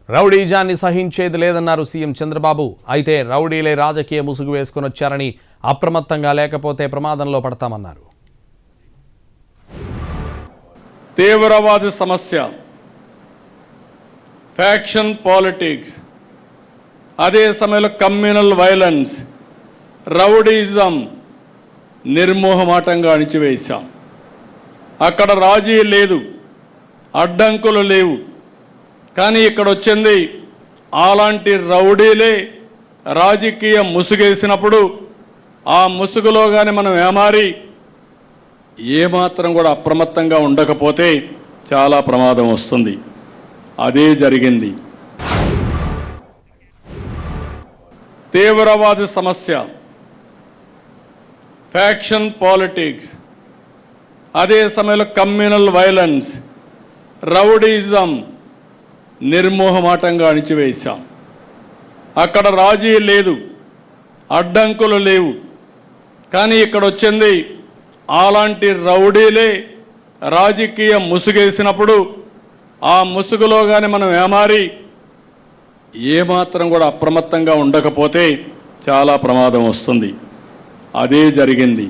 రౌడీజాన్ని సహించేది లేదన్నారు సీఎం చంద్రబాబు. అయితే రౌడీలే రాజకీయ ముసుగు వేసుకుని వచ్చారని, అప్రమత్తంగా లేకపోతే ప్రమాదంలో పడతామన్నారు. తీవ్రవాద సమస్య, ఫ్యాక్షన్ పాలిటిక్స్, అదే సమయంలో కమ్యూనల్ వైలెన్స్, రౌడీజం నిర్మోహమాటంగా అణిచివేశాం. అక్కడ రాజీ లేదు, అడ్డంకులు లేవు. కానీ ఇక్కడ వచ్చింది అలాంటి రౌడీలే రాజకీయ ముసుగేసినప్పుడు ఆ ముసుగులో కానీ మనం ఏమారి ఏమాత్రం కూడా అప్రమత్తంగా ఉండకపోతే చాలా ప్రమాదం వస్తుంది. అదే జరిగింది. తీవ్రవాద సమస్య, ఫ్యాక్షన్ పాలిటిక్స్, అదే సమయంలో కమ్యూనల్ వైలెన్స్, రౌడీజం నిర్మోహమాటంగా అణిచివేశాం. అక్కడ రాజీ లేదు, అడ్డంకులు లేవు. కానీ ఇక్కడ వచ్చింది అలాంటి రౌడీలే రాజకీయ ముసుగేసినప్పుడు ఆ ముసుగులో కానీ మనం ఏమారి ఏమాత్రం కూడా అప్రమత్తంగా ఉండకపోతే చాలా ప్రమాదం వస్తుంది. అదే జరిగింది.